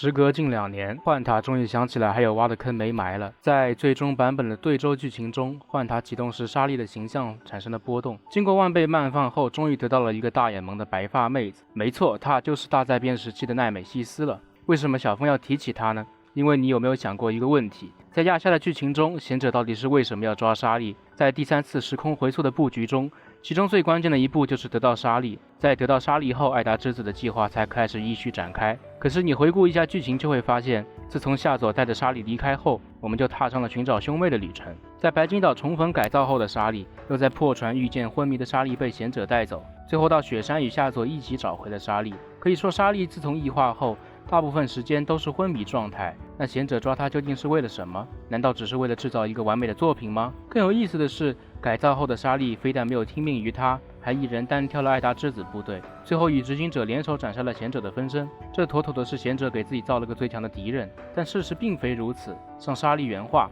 时隔近2年，幻塔终于想起来还有挖的坑没埋了。在最终版本的对周剧情中，幻塔启动时，莎莉的形象产生了波动。经过万倍慢放后，终于得到了一个大眼萌的白发妹子。没错，她就是大灾变时期的奈美西斯了。为什么小峰要提起她呢？因为你有没有想过一个问题，在亚夏的剧情中，贤者到底是为什么要抓莎莉？在第3次时空回溯的布局中，其中最关键的一步就是得到莎莉。在得到莎莉后，艾达之子的计划才开始依序展开。可是你回顾一下剧情，就会发现，自从夏佐带着莎莉离开后，我们就踏上了寻找兄妹的旅程。在白金岛重逢改造后的莎莉，又在破船遇见昏迷的莎莉被贤者带走，最后到雪山与夏佐一起找回了莎莉。可以说，莎莉自从异化后，大部分时间都是昏迷状态。那贤者抓他究竟是为了什么？难道只是为了制造一个完美的作品吗？更有意思的是，改造后的莎莉非但没有听命于他，还一人单挑了艾达之子部队，最后与执行者联手斩杀了贤者的分身。这妥妥的是贤者给自己造了个最强的敌人。但事实并非如此。上莎莉原话：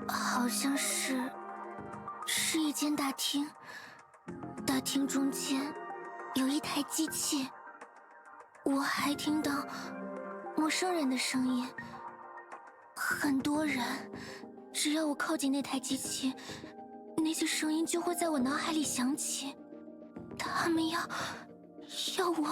好像是一间大厅，大厅中间有一台机器，我还听到陌生人的声音，很多人，只要我靠近那台机器，那些声音就会在我脑海里响起，他们要我。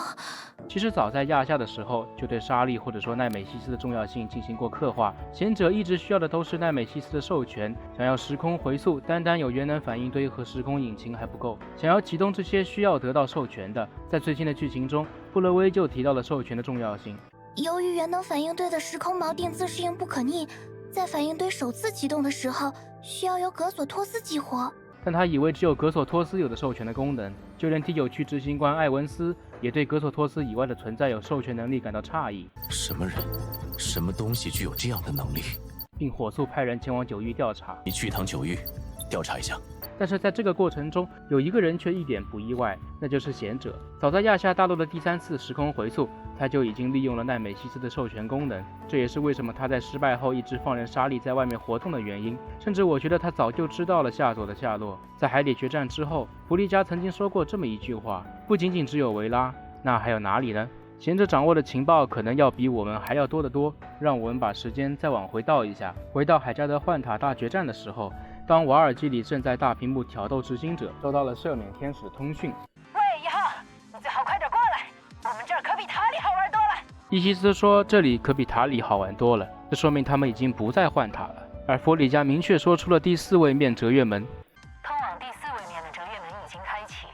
其实早在亚夏的时候，就对莎莉或者说奈美西斯的重要性进行过刻画。贤者一直需要的都是奈美西斯的授权，想要时空回溯，单单有元能反应堆和时空引擎还不够，想要启动这些需要得到授权的。在最新的剧情中，布勒威就提到了授权的重要性。由于元能反应堆的时空锚定自适应不可逆，在反应堆首次启动的时候，需要由格索托斯激活。但他以为只有格索托斯有的授权的功能，就连第9区执行官艾文斯也对格索托斯以外的存在有授权能力感到诧异。什么人，什么东西具有这样的能力？并火速派人前往9域调查。你去趟9域，调查一下。但是在这个过程中，有一个人却一点不意外，那就是贤者。早在亚夏大陆的第3次时空回溯，他就已经利用了奈美西斯的授权功能，这也是为什么他在失败后一直放任莎莉在外面活动的原因。甚至我觉得他早就知道了夏佐的下落。在海底决战之后，弗利嘉曾经说过这么一句话：不仅仅只有维拉，那还有哪里呢？贤者掌握的情报可能要比我们还要多得多。让我们把时间再往回倒一下，回到海加德幻塔大决战的时候，当瓦尔基里正在大屏幕挑逗执行者，收到了赦免天使的通讯。喂，1号，你最好快点过来，我们这儿可比塔里好玩多了。伊西斯说这里可比塔里好玩多了，这说明他们已经不在幻塔了。而弗里嘉明确说出了第4位面折月门，通往第4位面的折月门已经开启，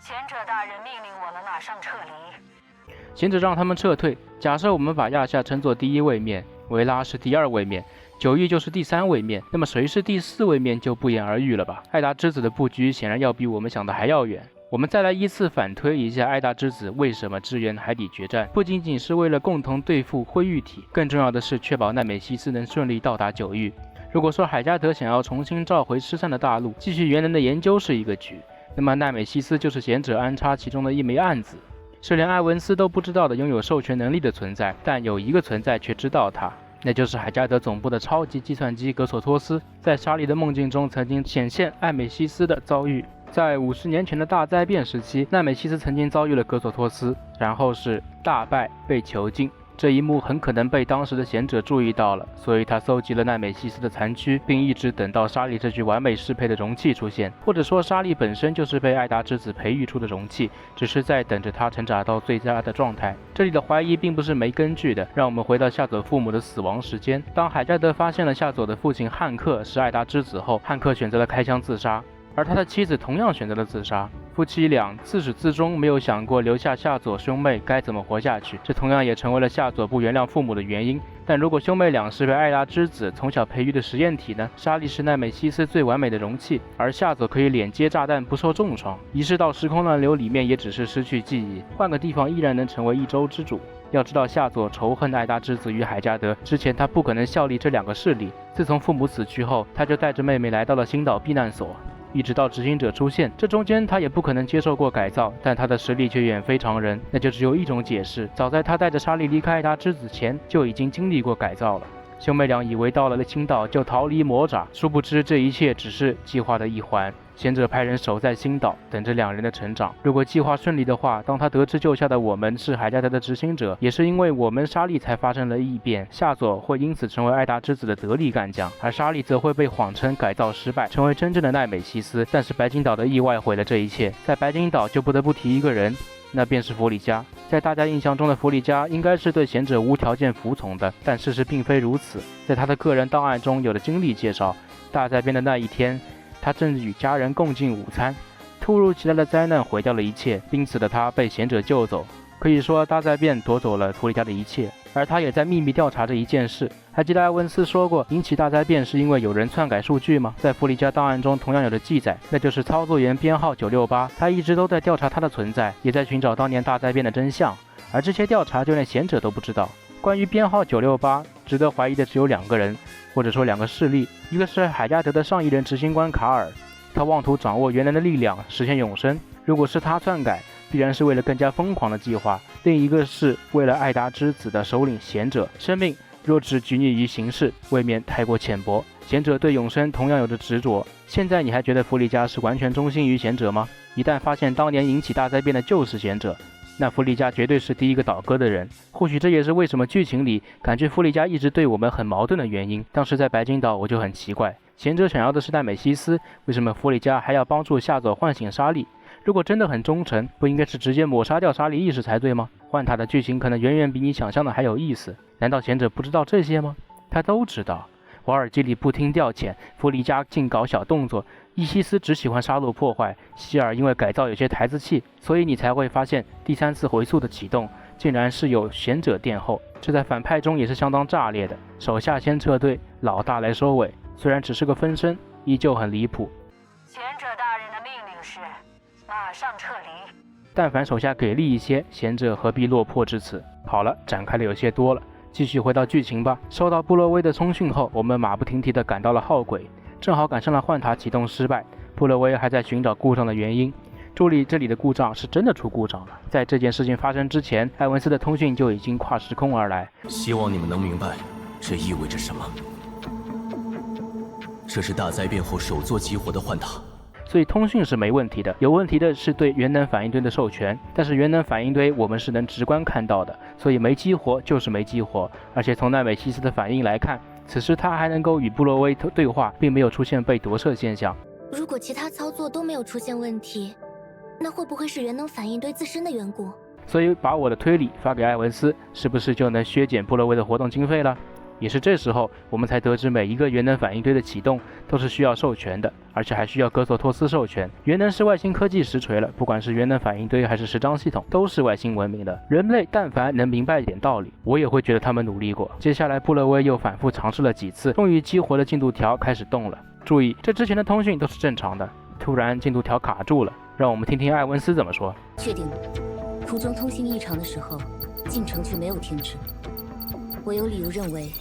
贤者大人命令我们马上撤离。贤者让他们撤退。假设我们把亚夏称作第1位面，维拉是第2位面，9域就是第3位面，那么谁是第4位面就不言而喻了吧？艾达之子的布局显然要比我们想的还要远。我们再来依次反推一下艾达之子为什么支援海底决战，不仅仅是为了共同对付灰玉体，更重要的是确保奈美西斯能顺利到达9域。如果说海加德想要重新召回失散的大陆，继续元能的研究是一个局，那么奈美西斯就是贤者安插其中的一枚暗子，是连艾文斯都不知道的拥有授权能力的存在。但有一个存在却知道它，那就是海加德总部的超级计算机格索托斯。在莎莉的梦境中曾经显现艾美西斯的遭遇。在50年前的大灾变时期，奈美西斯曾经遭遇了格索托斯，然后是大败被囚禁。这一幕很可能被当时的贤者注意到了，所以他搜集了奈美西斯的残躯，并一直等到莎莉这具完美适配的容器出现。或者说莎莉本身就是被艾达之子培育出的容器，只是在等着她成长到最佳的状态。这里的怀疑并不是没根据的。让我们回到夏佐父母的死亡时间，当海加德发现了夏佐的父亲汉克是艾达之子后，汉克选择了开枪自杀，而他的妻子同样选择了自杀。夫妻俩自始至终没有想过留下夏佐兄妹该怎么活下去，这同样也成为了夏佐不原谅父母的原因。但如果兄妹俩是被艾达之子从小培育的实验体呢？莎莉是奈美西斯最完美的容器，而夏佐可以脸接炸弹不受重创，遗失到时空乱流里面也只是失去记忆，换个地方依然能成为一州之主。要知道夏佐仇恨艾达之子与海加德，之前他不可能效力这2个势力。自从父母死去后，他就带着妹妹来到了星岛避难所，一直到执行者出现，这中间他也不可能接受过改造，但他的实力却远非常人，那就只有一种解释：早在他带着莎莉离开艾达之子前，就已经经历过改造了。兄妹俩以为到了青岛就逃离魔爪，殊不知这一切只是计划的一环。贤者派人守在星岛，等着两人的成长。如果计划顺利的话，当他得知救下的我们是海加德的执行者，也是因为我们沙利才发生了异变，夏佐会因此成为艾达之子的得力干将，而沙利则会被谎称改造失败，成为真正的奈美西斯。但是白金岛的意外毁了这一切。在白金岛就不得不提一个人，那便是弗里嘉。在大家印象中的弗里嘉应该是对贤者无条件服从的，但事实并非如此。在他的个人档案中有的经历介绍，大灾变的那一天，他正与家人共进午餐，突如其来的灾难毁掉了一切，因此的他被贤者救走。可以说大灾变夺走了弗里嘉的一切，而他也在秘密调查着一件事。还记得埃文斯说过引起大灾变是因为有人篡改数据吗？在弗里嘉档案中同样有着记载，那就是操作员编号968，他一直都在调查他的存在，也在寻找当年大灾变的真相，而这些调查就连贤者都不知道。关于编号968，值得怀疑的只有2个人，或者说2个势力，一个是海加德的上一任执行官卡尔，他妄图掌握猿人的力量，实现永生，如果是他篡改，必然是为了更加疯狂的计划。另一个是为了艾达之子的首领贤者，生命若只拘泥于形式，未免太过浅薄。贤者对永生同样有着执着。现在你还觉得弗里嘉是完全忠心于贤者吗？一旦发现当年引起大灾变的就是贤者，那弗里嘉绝对是第一个倒戈的人。或许这也是为什么剧情里感觉弗里嘉一直对我们很矛盾的原因。当时在白金岛我就很奇怪，贤者想要的是奈美西斯，为什么弗里嘉还要帮助夏佐唤醒沙利？如果真的很忠诚，不应该是直接抹杀掉沙利意识才对吗？幻塔的剧情可能远远比你想象的还有意思。难道贤者不知道这些吗？他都知道。瓦尔基里不听调遣，弗里嘉净搞小动作，伊西斯只喜欢杀戮破坏，希尔因为改造有些台子气，所以你才会发现第3次回溯的启动竟然是有贤者殿后，这在反派中也是相当炸裂的。手下先撤退，老大来收尾，虽然只是个分身，依旧很离谱。贤者大人的命令是马上撤离。但凡手下给力一些，贤者何必落魄至此？好了，展开的有些多了，继续回到剧情吧。收到布洛威的通讯后，我们马不停蹄地赶到了号轨，正好赶上了幻塔启动失败，布洛威还在寻找故障的原因。注意，这里的故障是真的出故障了。在这件事情发生之前，艾文斯的通讯就已经跨时空而来。希望你们能明白，这意味着什么。这是大灾变后首座激活的幻塔。所以通讯是没问题的，有问题的是对元能反应堆的授权。但是元能反应堆我们是能直观看到的，所以没激活就是没激活。而且从奈美西斯的反应来看，此时他还能够与布洛威对话，并没有出现被夺舍现象。如果其他操作都没有出现问题，那会不会是元能反应堆自身的缘故？所以把我的推理发给艾文斯，是不是就能削减布洛威的活动经费了？也是这时候，我们才得知每一个元能反应堆的启动都是需要授权的，而且还需要格索托斯授权。元能是外星科技实锤了，不管是元能反应堆还是时章系统，都是外星文明的。人类但凡能明白一点道理，我也会觉得他们努力过。接下来布洛威又反复尝试了几次，终于激活的进度条开始动了。注意，这之前的通讯都是正常的，突然进度条卡住了。让我们听听艾文斯怎么说。确定，途中通信异常的时候，进程却没有停止。我有理由认为，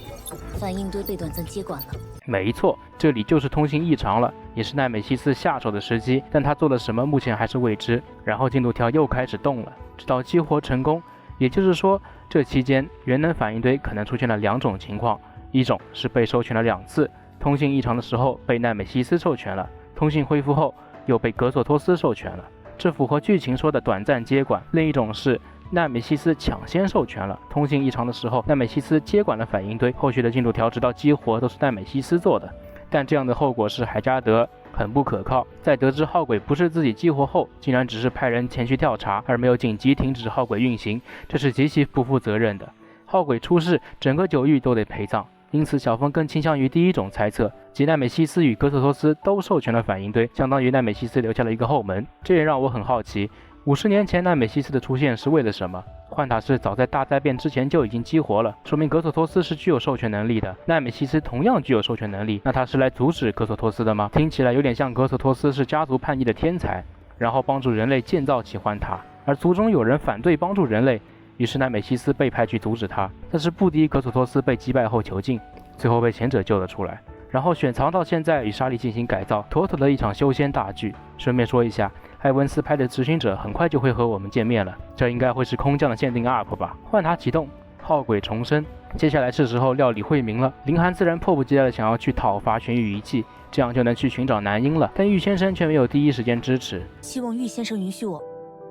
反应堆被短暂接管了。没错，这里就是通信异常了，也是奈美西斯下手的时机，但他做了什么目前还是未知。然后进度条又开始动了，直到激活成功。也就是说，这期间元能反应堆可能出现了2种情况，一种是被授权了2次，通信异常的时候被奈美西斯授权了，通信恢复后又被格索托斯授权了，这符合剧情说的短暂接管。另一种是奈美西斯抢先授权了，通信异常的时候奈美西斯接管了反应堆，后续的进度条直到激活都是奈美西斯做的。但这样的后果是海加德很不可靠，在得知号轨不是自己激活后，竟然只是派人前去调查，而没有紧急停止号轨运行，这是极其不负责任的。号轨出事，整个9域都得陪葬。因此小峰更倾向于第一种猜测，即奈美西斯与格索托斯都授权了反应堆，相当于奈美西斯留下了一个后门。这也让我很好奇，50年前奈美西斯的出现是为了什么？幻塔是早在大灾变之前就已经激活了，说明格索托斯是具有授权能力的，奈美西斯同样具有授权能力，那他是来阻止格索托斯的吗？听起来有点像格索托斯是家族叛逆的天才，然后帮助人类建造起幻塔，而族中有人反对帮助人类，于是奈美西斯被派去阻止他。但是布迪格索托斯被击败后囚禁，最后被贤者救了出来，然后雪藏到现在与沙利进行改造，妥妥的一场修仙大剧。顺便说一下，艾文斯拍的执行者很快就会和我们见面了，这应该会是空降的限定 UP 吧。幻塔启动，号轨重生，接下来是时候料理慧明了。林寒自然迫不及待的想要去讨伐玄玉遗迹，这样就能去寻找南音了。但玉先生却没有第一时间支持，希望玉先生允许我。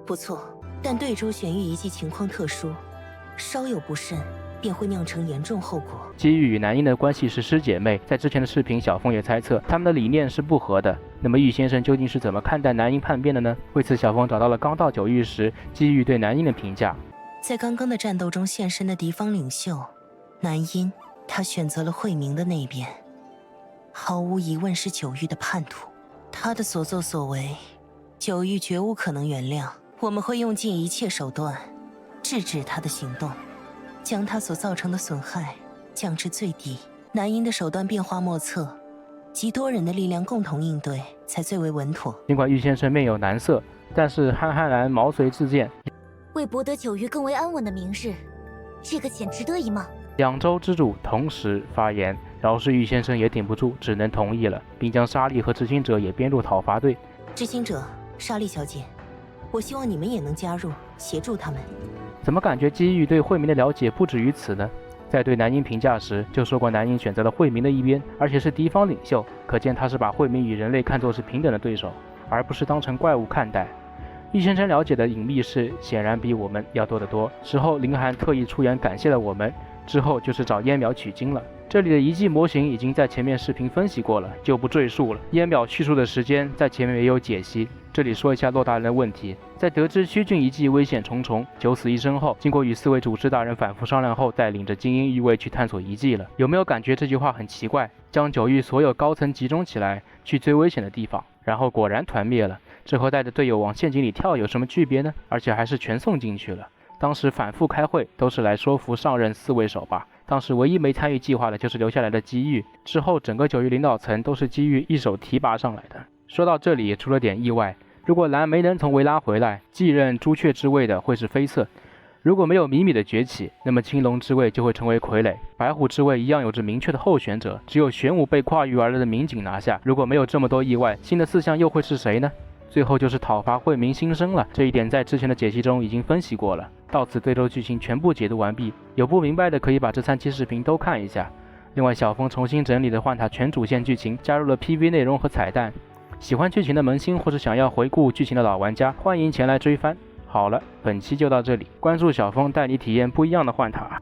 不错，但对州玄玉遗迹情况特殊，稍有不慎便会酿成严重后果。姬玉与南音的关系是师姐妹，在之前的视频，小凤也猜测他们的理念是不合的。那么玉先生究竟是怎么看待南音叛变的呢？为此，小凤找到了刚到九域时姬玉对南音的评价。在刚刚的战斗中现身的敌方领袖南音，他选择了慧明的那边，毫无疑问是九域的叛徒。他的所作所为，九域绝无可能原谅。我们会用尽一切手段制止他的行动，将他所造成的损害降至最低。南音的手段变化莫测，集多人的力量共同应对才最为稳妥。尽管玉先生面有难色，但是憨憨然毛遂自荐，为博得九域更为安稳的明日，这个钱值得一冒。两州之主同时发言，饶是玉先生也顶不住，只能同意了，并将沙莉和执行者也编入讨伐队。执行者，沙莉小姐，我希望你们也能加入，协助他们。怎么感觉姬玉对慧明的了解不止于此呢？在对南音评价时就说过，南音选择了慧明的一边，而且是敌方领袖，可见他是把慧明与人类看作是平等的对手，而不是当成怪物看待。玉先生了解的隐秘事显然比我们要多得多。事后林寒特意出言感谢了我们，之后就是找烟淼取经了。这里的遗迹模型已经在前面视频分析过了，就不赘述了。烟淼叙述的时间在前面也有解析。这里说一下骆大人的问题，在得知虚郡遗迹危险重重，九死一生后，经过与4位主事大人反复商量后，带领着精英御卫去探索遗迹了。有没有感觉这句话很奇怪？将九域所有高层集中起来，去最危险的地方，然后果然团灭了，这和带着队友往陷阱里跳有什么区别呢？而且还是全送进去了。当时反复开会，都是来说服上任4位手吧。当时唯一没参与计划的就是留下来的姬玉，之后整个九域领导层都是姬玉一手提拔上来的。说到这里也出了点意外，如果蓝没能从维拉回来，继任朱雀之位的会是绯色。如果没有米米的崛起，那么青龙之位就会成为傀儡，白虎之位一样有着明确的候选者，只有玄武被跨域而来的民警拿下。如果没有这么多意外，新的4项又会是谁呢？最后就是讨伐慧明新生了，这一点在之前的解析中已经分析过了。到此对周剧情全部解读完毕，有不明白的可以把这3期视频都看一下。另外，小峰重新整理了幻塔全主线剧情，加入了 PV 内容和彩蛋。喜欢剧情的萌新或是想要回顾剧情的老玩家，欢迎前来追番。好了，本期就到这里，关注小峰带你体验不一样的幻塔。